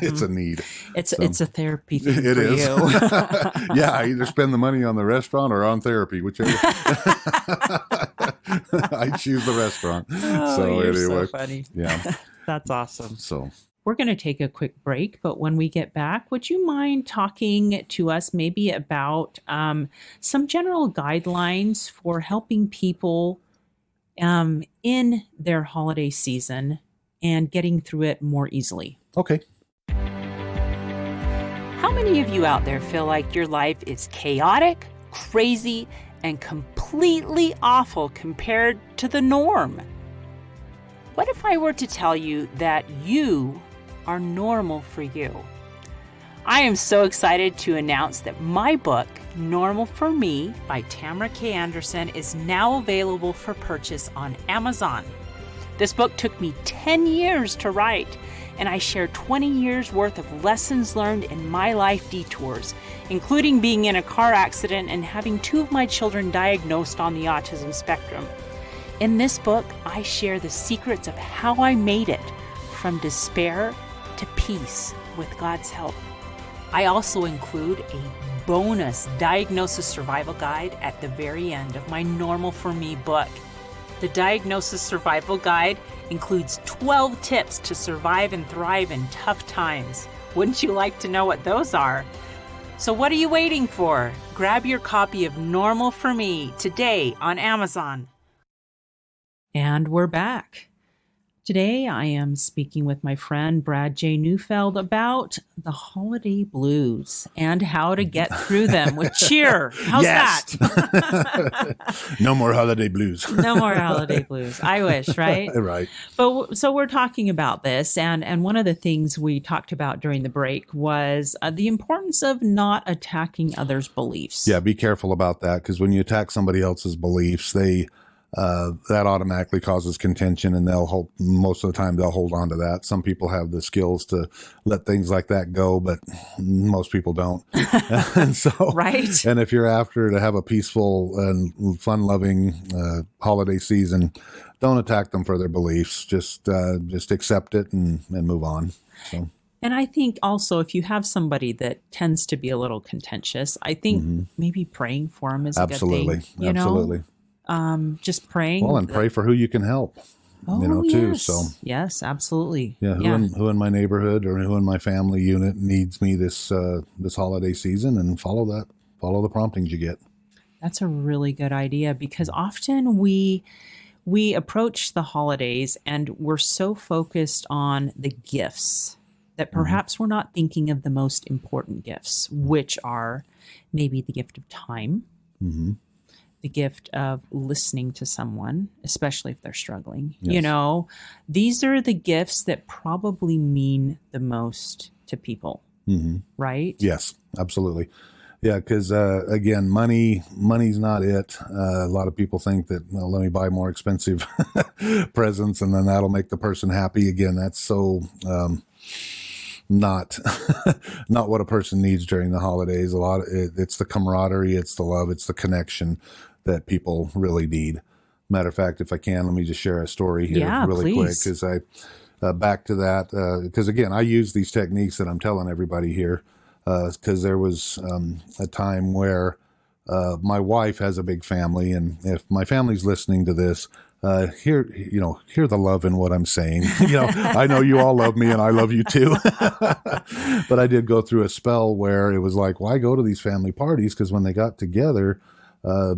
[SPEAKER 2] It's a need.
[SPEAKER 1] It's a therapy thing
[SPEAKER 2] it
[SPEAKER 1] for
[SPEAKER 2] is.
[SPEAKER 1] you.
[SPEAKER 2] Yeah, I either spend the money on the restaurant or on therapy, whichever. I choose the restaurant.
[SPEAKER 1] Oh, you're so funny.
[SPEAKER 2] Yeah.
[SPEAKER 1] That's awesome.
[SPEAKER 2] So
[SPEAKER 1] we're going to take a quick break, but when we get back, would you mind talking to us maybe about some general guidelines for helping people in their holiday season and getting through it more easily?
[SPEAKER 2] Okay.
[SPEAKER 3] How many of you out there feel like your life is chaotic, crazy, and completely awful compared to the norm? What if I were to tell you that you are normal for you? I am so excited to announce that my book, Normal for Me by Tamara K. Anderson, is now available for purchase on Amazon. This book took me 10 years to write, and I share 20 years worth of lessons learned in my life detours, including being in a car accident and having 2 of my children diagnosed on the autism spectrum. In this book, I share the secrets of how I made it from despair to peace with God's help. I also include a bonus diagnosis survival guide at the very end of my Normal for Me book. The Diagnosis Survival Guide includes 12 tips to survive and thrive in tough times. Wouldn't you like to know what those are? So what are you waiting for? Grab your copy of Normal for Me today on Amazon.
[SPEAKER 1] And we're back. Today, I am speaking with my friend Brad J. Neufeld about the holiday blues and how to get through them with cheer. How's that?
[SPEAKER 2] No more holiday blues.
[SPEAKER 1] No more holiday blues. I wish, right?
[SPEAKER 2] Right.
[SPEAKER 1] But so we're talking about this, and one of the things we talked about during the break was the importance of not attacking others' beliefs.
[SPEAKER 2] Yeah, be careful about that, because when you attack somebody else's beliefs, that automatically causes contention, and most of the time they'll hold on to that. Some people have the skills to let things like that go, but most people don't. And so,
[SPEAKER 1] right.
[SPEAKER 2] And if you're after to have a peaceful and fun-loving holiday season, don't attack them for their beliefs. Just accept it and move on. So.
[SPEAKER 1] And I think also if you have somebody that tends to be a little contentious, I think maybe praying for them is a good thing.
[SPEAKER 2] Absolutely.
[SPEAKER 1] Just praying.
[SPEAKER 2] Well, and pray for who you can help, too.
[SPEAKER 1] Yes.
[SPEAKER 2] So
[SPEAKER 1] yes, absolutely.
[SPEAKER 2] Yeah. Who in my neighborhood or who in my family unit needs me this holiday season, and follow the promptings you get.
[SPEAKER 1] That's a really good idea, because often we approach the holidays and we're so focused on the gifts that perhaps we're not thinking of the most important gifts, which are maybe the gift of time, the gift of listening to someone, especially if they're struggling.
[SPEAKER 2] Yes.
[SPEAKER 1] You know, these are the gifts that probably mean the most to people, right?
[SPEAKER 2] Yes, absolutely. Yeah, because again, money's not it. A lot of people think that, well, let me buy more expensive presents and then that'll make the person happy. Again, that's so not not what a person needs during the holidays. It's the camaraderie, it's the love, it's the connection that people really need. Matter of fact, if I can, let me just share a story here really quick, because back to that, because again, I use these techniques that I'm telling everybody here, because there was a time where my wife has a big family, and if my family's listening to this, hear the love in what I'm saying. I know you all love me and I love you too. But I did go through a spell where it was like, why go to these family parties? Because when they got together,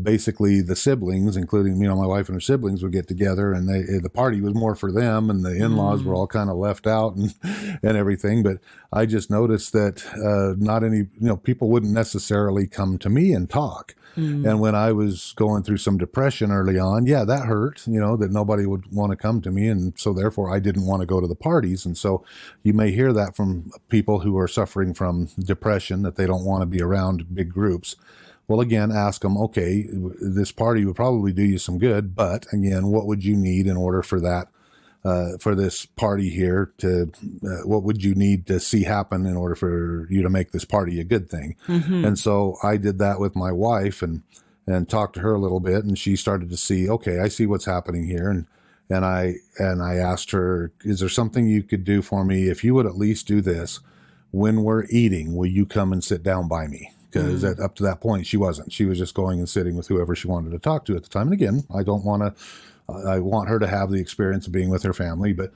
[SPEAKER 2] basically the siblings, including, my wife and her siblings, would get together, and the party was more for them, and the in-laws were all kind of left out and everything. But I just noticed that not any, people wouldn't necessarily come to me and talk. And when I was going through some depression early on, that hurt, that nobody would want to come to me. And so therefore I didn't want to go to the parties. And so you may hear that from people who are suffering from depression, that they don't want to be around big groups. Well, again, ask them, okay, this party would probably do you some good, but again, what would you need in order for that, for this party here to, what would you need to see happen in order for you to make this party a good thing? And so I did that with my wife and talked to her a little bit, and she started to see, okay, I see what's happening here. And I asked her, is there something you could do for me? If you would at least do this, when we're eating, will you come and sit down by me? Because up to that point, she wasn't. She was just going and sitting with whoever she wanted to talk to at the time. And again, I want her to have the experience of being with her family, but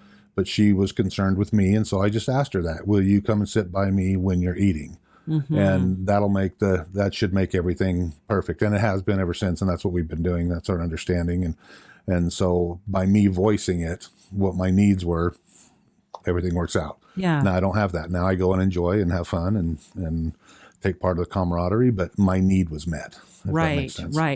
[SPEAKER 2] she was concerned with me. And so I just asked her that, will you come and sit by me when you're eating? And that should make everything perfect. And it has been ever since. And that's what we've been doing. That's our understanding. And so by me voicing it, what my needs were, everything works out.
[SPEAKER 1] Yeah.
[SPEAKER 2] Now I don't have that. Now I go and enjoy and have fun and take part of the camaraderie, but my need was met.
[SPEAKER 1] Right.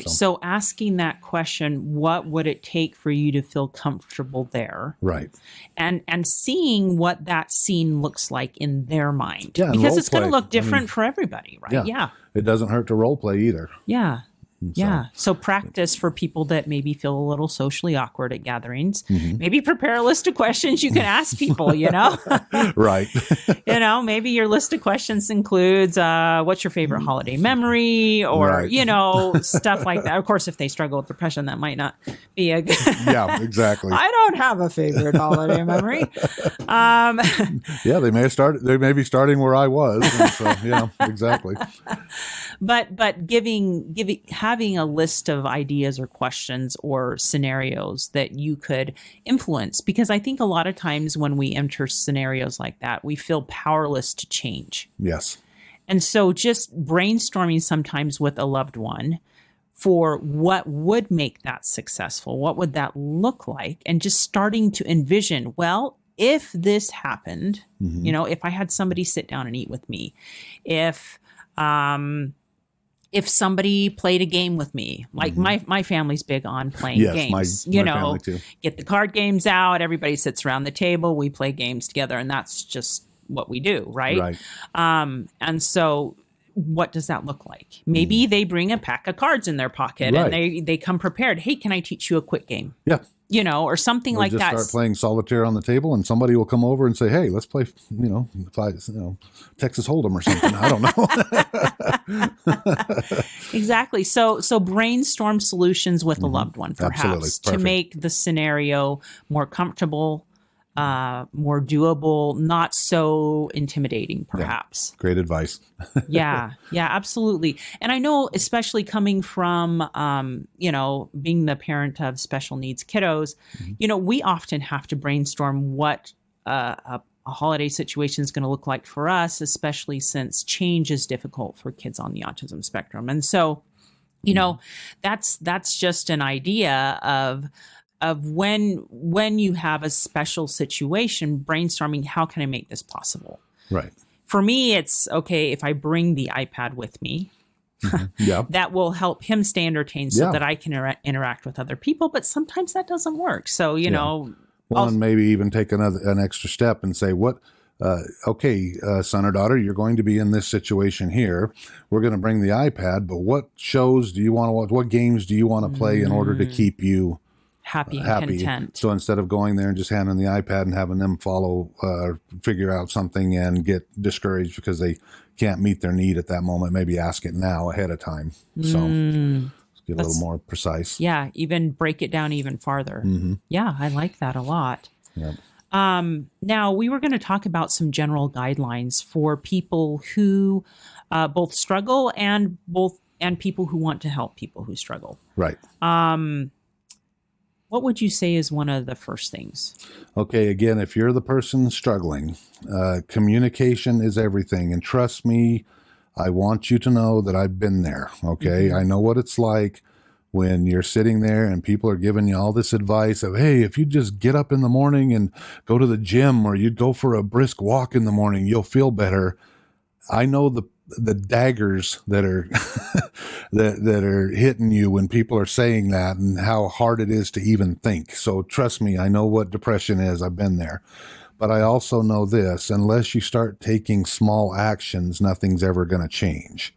[SPEAKER 1] So asking that question, what would it take for you to feel comfortable there?
[SPEAKER 2] Right.
[SPEAKER 1] And seeing what that scene looks like in their mind.
[SPEAKER 2] Yeah,
[SPEAKER 1] because it's going to look different for everybody, right? Yeah.
[SPEAKER 2] It doesn't hurt to role play either.
[SPEAKER 1] Yeah. So practice for people that maybe feel a little socially awkward at gatherings. Maybe prepare a list of questions you can ask people,
[SPEAKER 2] Right.
[SPEAKER 1] Maybe your list of questions includes what's your favorite holiday memory, or, stuff like that. Of course, if they struggle with depression, that might not be a good.
[SPEAKER 2] Yeah, exactly.
[SPEAKER 1] I don't have a favorite holiday memory.
[SPEAKER 2] They may be starting where I was. And so, exactly.
[SPEAKER 1] But having a list of ideas or questions or scenarios that you could influence, because I think a lot of times when we enter scenarios like that, we feel powerless to change.
[SPEAKER 2] Yes.
[SPEAKER 1] And so just brainstorming sometimes with a loved one for what would make that successful, what would that look like, and just starting to envision, well, if this happened, if I had somebody sit down and eat with me, if somebody played a game with me, like my family's big on playing games,
[SPEAKER 2] my family too.
[SPEAKER 1] Get the card games out, everybody sits around the table, we play games together, and that's just what we do. Right. And so what does that look like? Maybe they bring a pack of cards in their pocket and they come prepared. Hey, can I teach you a quick game? Yeah. Or something like that.
[SPEAKER 2] Start playing solitaire on the table, and somebody will come over and say, "Hey, let's play, Texas Hold'em or something." I don't know.
[SPEAKER 1] Exactly. So brainstorm solutions with a loved one, perhaps, to make the scenario more comfortable, more doable, not so intimidating, perhaps.
[SPEAKER 2] Yeah. Great advice.
[SPEAKER 1] Yeah, absolutely. And I know, especially coming from, being the parent of special needs kiddos, we often have to brainstorm what a holiday situation is going to look like for us, especially since change is difficult for kids on the autism spectrum. And so, that's just an idea of when you have a special situation, brainstorming, how can I make this possible?
[SPEAKER 2] Right.
[SPEAKER 1] For me, it's okay if I bring the iPad with me,
[SPEAKER 2] Yeah.
[SPEAKER 1] that will help him stay entertained so that I can interact with other people. But sometimes that doesn't work. So, you know,
[SPEAKER 2] well, and maybe even take an extra step and say, son or daughter, you're going to be in this situation here. We're going to bring the iPad, but what shows do you want to watch? What games do you want to play in order to keep you
[SPEAKER 1] happy and content?
[SPEAKER 2] So instead of going there and just handing the iPad and having them figure out something and get discouraged because they can't meet their need at that moment, maybe ask it now ahead of time. So get a little more precise.
[SPEAKER 1] Yeah, even break it down even farther. Yeah, I like that a lot.
[SPEAKER 2] Yep.
[SPEAKER 1] Now, we were going to talk about some general guidelines for people who both struggle and people who want to help people who struggle.
[SPEAKER 2] Right.
[SPEAKER 1] What would you say is one of the first things?
[SPEAKER 2] Okay, again, if you're the person struggling, communication is everything. And trust me, I want you to know that I've been there, okay? I know what it's like when you're sitting there and people are giving you all this advice of, hey, if you just get up in the morning and go to the gym, or you'd go for a brisk walk in the morning, you'll feel better. I know the daggers that are that are hitting you when people are saying that, and how hard it is to even think. So trust me, I know what depression is. I've been there. But I also know this: unless you start taking small actions, nothing's ever going to change.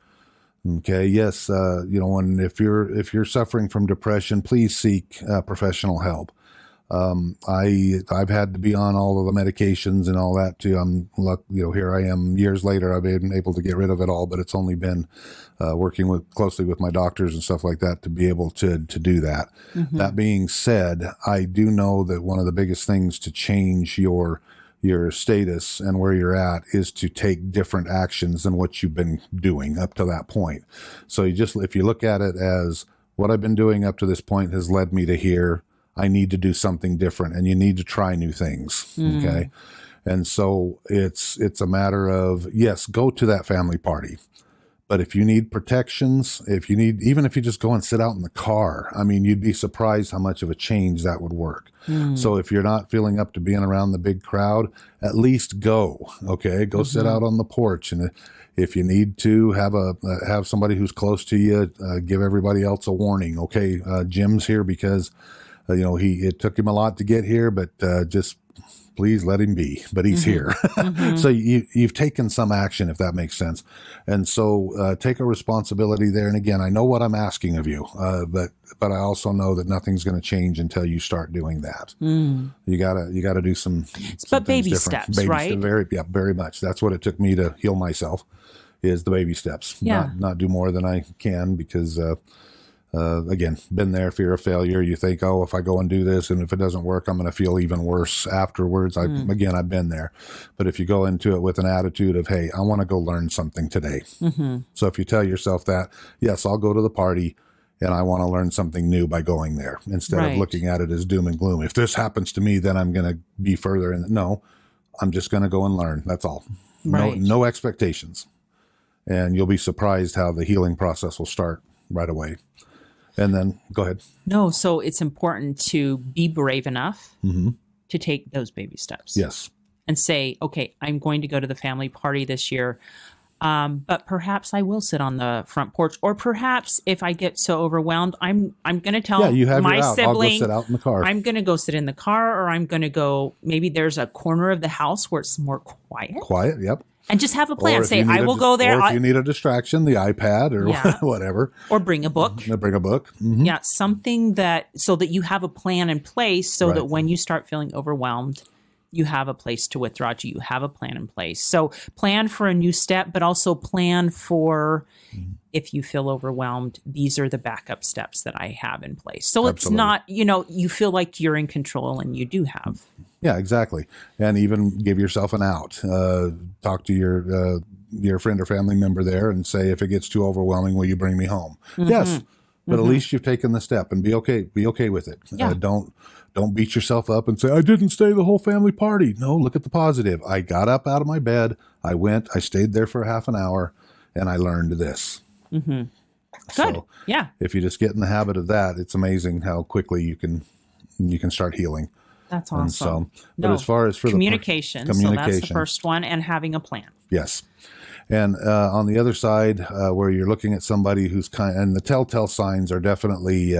[SPEAKER 2] Okay. Yes. And if you're suffering from depression, please seek professional help. I've had to be on all of the medications and all that too. Here I am years later, I've been able to get rid of it all, but it's only been, working closely with my doctors and stuff like that to be able to do that. That being said, I do know that one of the biggest things to change your status and where you're at is to take different actions than what you've been doing up to that point. So if you look at it as what I've been doing up to this point has led me to here, I need to do something different, and you need to try new things. Okay. And so it's a matter of, yes, go to that family party. But if you need protections, even if you just go and sit out in the car, I mean, you'd be surprised how much of a change that would work. So if you're not feeling up to being around the big crowd, at least go, okay? Go sit out on the porch. And if you need to have somebody who's close to you, give everybody else a warning. Okay. Jim's here because, it took him a lot to get here, but, just please let him be, but he's here. So you've taken some action, if that makes sense. And so take a responsibility there. And again, I know what I'm asking of you, but I also know that nothing's going to change until you start doing that. You gotta do some
[SPEAKER 1] baby steps, right?
[SPEAKER 2] Very much. That's what it took me to heal myself, is the baby steps.
[SPEAKER 1] Yeah.
[SPEAKER 2] Not do more than I can, because, again, been there, fear of failure. You think, oh, if I go and do this, and if it doesn't work, I'm going to feel even worse afterwards. I've been there. But if you go into it with an attitude of, hey, I want to go learn something today. So if you tell yourself that, yes, I'll go to the party and I want to learn something new by going there, instead of looking at it as doom and gloom. If this happens to me, then I'm going to be further in. No, I'm just going to go and learn. That's all. No expectations. And you'll be surprised how the healing process will start right away. And then go ahead.
[SPEAKER 1] No, so it's important to be brave enough to take those baby steps.
[SPEAKER 2] Yes.
[SPEAKER 1] And say, okay, I'm going to go to the family party this year, but perhaps I will sit on the front porch, or perhaps if I get so overwhelmed, I'm going to tell my sibling,
[SPEAKER 2] I'll go sit out in the car.
[SPEAKER 1] I'm going to go sit in the car, or I'm going to go, maybe there's a corner of the house where it's more quiet.
[SPEAKER 2] Quiet, yep.
[SPEAKER 1] And just have a plan. Say, I will go there.
[SPEAKER 2] Or if you need a distraction, the iPad or whatever.
[SPEAKER 1] Or bring a book.
[SPEAKER 2] Bring a book.
[SPEAKER 1] Yeah, something so that you have a plan in place, so that when you start feeling overwhelmed, you have a place to withdraw to. You have a plan in place. So plan for a new step, but also plan for if you feel overwhelmed, these are the backup steps that I have in place. So it's not, you feel like you're in control, and you do have.
[SPEAKER 2] Yeah, exactly. And even give yourself an out. Talk to your friend or family member there and say, if it gets too overwhelming, will you bring me home? Yes. But at least you've taken the step, and be okay with it.
[SPEAKER 1] Yeah.
[SPEAKER 2] Don't beat yourself up and say, I didn't stay the whole family party. No, look at the positive. I got up out of my bed. I went, I stayed there for half an hour, and I learned this.
[SPEAKER 1] Good.
[SPEAKER 2] So
[SPEAKER 1] yeah.
[SPEAKER 2] If you just get in the habit of that, it's amazing how quickly you can start healing.
[SPEAKER 1] That's
[SPEAKER 2] And
[SPEAKER 1] awesome.
[SPEAKER 2] but as far as for
[SPEAKER 1] communication. So that's the first one, and having a plan.
[SPEAKER 2] Yes. And on the other side, where you're looking at somebody who's and the telltale signs are definitely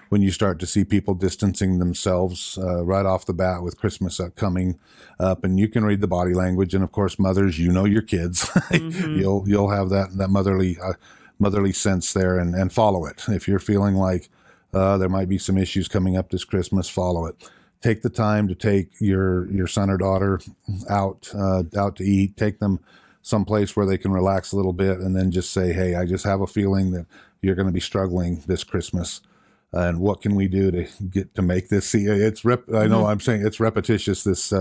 [SPEAKER 2] when you start to see people distancing themselves right off the bat with Christmas coming up, and you can read the body language. And of course, mothers, you know your kids, you'll have that motherly sense there, and follow it. If you're feeling like there might be some issues coming up this Christmas, follow it. Take the time to take your son or daughter out to eat. Take them someplace where they can relax a little bit, and then just say, hey, I just have a feeling that you're going to be struggling this Christmas. And what can we do to make this? See, I know I'm saying it's repetitious, this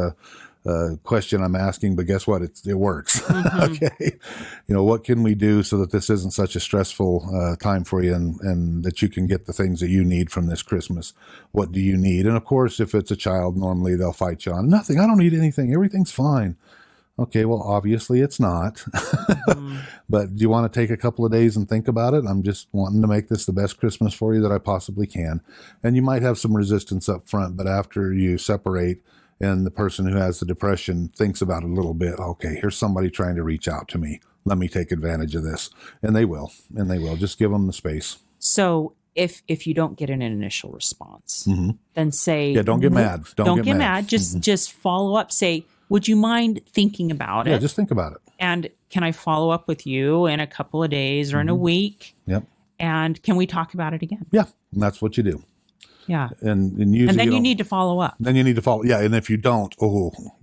[SPEAKER 2] question I'm asking, but guess what? It works. Okay. What can we do so that this isn't such a stressful time for you, and that you can get the things that you need from this Christmas? What do you need? And of course, if it's a child, normally they'll fight you on nothing. I don't need anything. Everything's fine. Okay, well, obviously it's not. But do you want to take a couple of days and think about it? I'm just wanting to make this the best Christmas for you that I possibly can. And you might have some resistance up front, but after you separate and the person who has the depression thinks about it a little bit, okay, here's somebody trying to reach out to me. Let me take advantage of this. And they will. Just give them the space.
[SPEAKER 1] So if you don't get an initial response, then say...
[SPEAKER 2] Yeah, don't get mad. Don't get mad.
[SPEAKER 1] Just follow up. Say, would you mind thinking about it?
[SPEAKER 2] Yeah, just think about it.
[SPEAKER 1] And can I follow up with you in a couple of days or in a week?
[SPEAKER 2] Yep.
[SPEAKER 1] And can we talk about it again?
[SPEAKER 2] Yeah, and that's what you do.
[SPEAKER 1] Yeah.
[SPEAKER 2] And usually
[SPEAKER 1] then you need to follow up.
[SPEAKER 2] Then you need to follow. Yeah, and if you don't,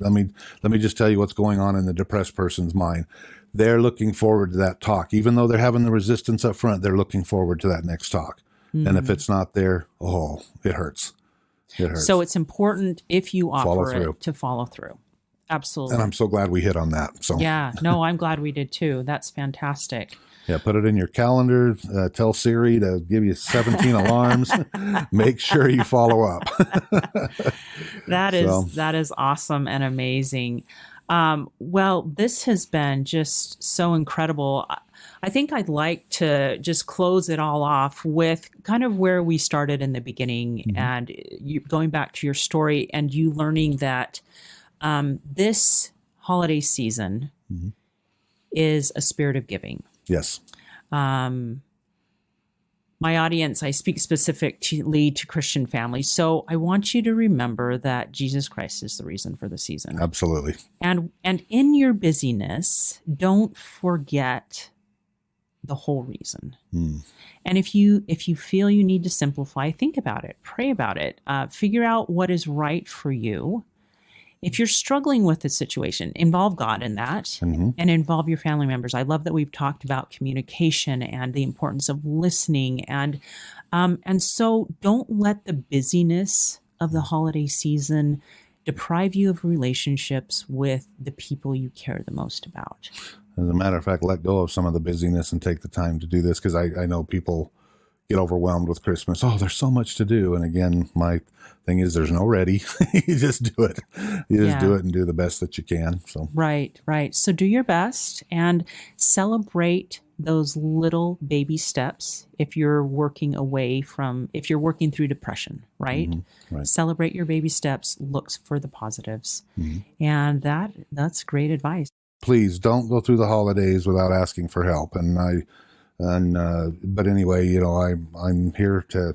[SPEAKER 2] let me just tell you what's going on in the depressed person's mind. They're looking forward to that talk. Even though they're having the resistance up front, they're looking forward to that next talk. And if it's not there, it hurts. It hurts.
[SPEAKER 1] So it's important, if you offer it, to follow through. Absolutely.
[SPEAKER 2] And I'm so glad we hit on that. So
[SPEAKER 1] yeah, no, I'm glad we did too. That's fantastic.
[SPEAKER 2] Yeah, put it in your calendar. Tell Siri to give you 17 alarms. Make sure you follow up.
[SPEAKER 1] That is awesome and amazing. Well, this has been just so incredible. I think I'd like to just close it all off with kind of where we started in the beginning, and you going back to your story and you learning that this holiday season is a spirit of giving.
[SPEAKER 2] Yes.
[SPEAKER 1] My audience, I speak specifically to Christian families. So I want you to remember that Jesus Christ is the reason for the season.
[SPEAKER 2] Absolutely.
[SPEAKER 1] And in your busyness, don't forget the whole reason. And if you feel you need to simplify, think about it, pray about it, figure out what is right for you. If you're struggling with the situation, involve God in that and involve your family members. I love that we've talked about communication and the importance of listening. And so don't let the busyness of the holiday season deprive you of relationships with the people you care the most about.
[SPEAKER 2] As a matter of fact, let go of some of the busyness and take the time to do this, because I know people get overwhelmed with Christmas. Oh, there's so much to do. And again, my thing is there's no ready. You just do it. You just do it and do the best that you can. So
[SPEAKER 1] Right. So do your best and celebrate those little baby steps if you're working through depression, right?
[SPEAKER 2] Right.
[SPEAKER 1] Celebrate your baby steps, look for the positives. And that's great advice.
[SPEAKER 2] Please don't go through the holidays without asking for help. But anyway, I'm here to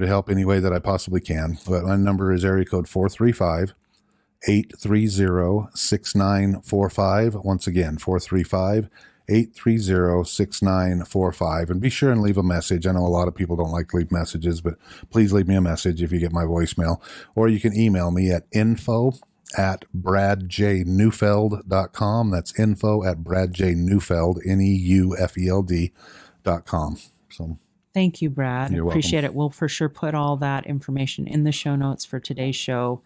[SPEAKER 2] help any way that I possibly can. But my number is area code 435-830-6945. Once again, 435-830-6945. And be sure and leave a message. I know a lot of people don't like to leave messages, but please leave me a message if you get my voicemail. Or you can email me at info@bradjneufeld.com. That's info@bradjneufeld, NEUFELD.com. So
[SPEAKER 1] thank you, Brad.
[SPEAKER 2] You're
[SPEAKER 1] Appreciate
[SPEAKER 2] welcome.
[SPEAKER 1] it. We'll for sure put all that information in the show notes for today's show.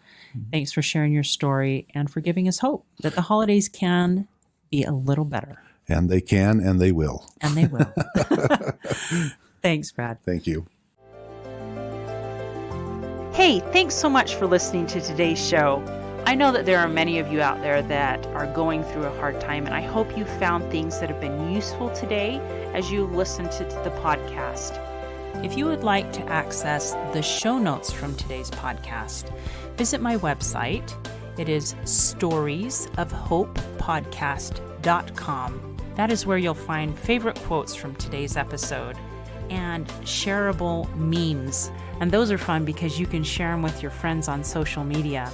[SPEAKER 1] Thanks for sharing your story and for giving us hope that the holidays can be a little better.
[SPEAKER 2] And they can, and they will.
[SPEAKER 1] And they will. Thanks, Brad.
[SPEAKER 2] Thank you.
[SPEAKER 3] Hey, thanks so much for listening to today's show. I know that there are many of you out there that are going through a hard time, and I hope you found things that have been useful today as you listen to the podcast.
[SPEAKER 1] If you would like to access the show notes from today's podcast, visit my website. It is storiesofhopepodcast.com. That is where you'll find favorite quotes from today's episode and shareable memes. And those are fun because you can share them with your friends on social media.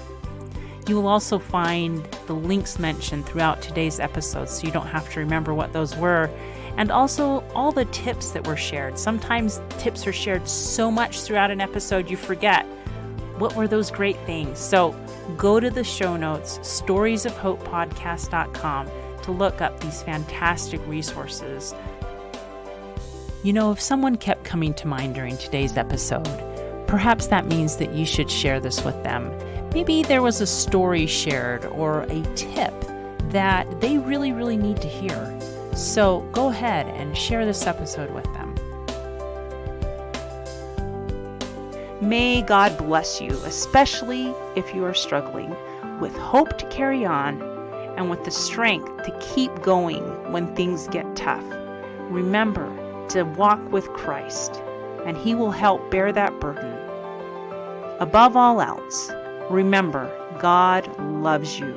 [SPEAKER 1] You will also find the links mentioned throughout today's episode, so you don't have to remember what those were. And also all the tips that were shared. Sometimes tips are shared so much throughout an episode you forget. What were those great things? So go to the show notes, storiesofhopepodcast.com, to look up these fantastic resources. You know, if someone kept coming to mind during today's episode, perhaps that means that you should share this with them. Maybe there was a story shared or a tip that they really, really need to hear. So go ahead and share this episode with them.
[SPEAKER 3] May God bless you, especially if you are struggling, with hope to carry on and with the strength to keep going when things get tough. Remember to walk with Christ, and He will help bear that burden. Above all else, remember, God loves you.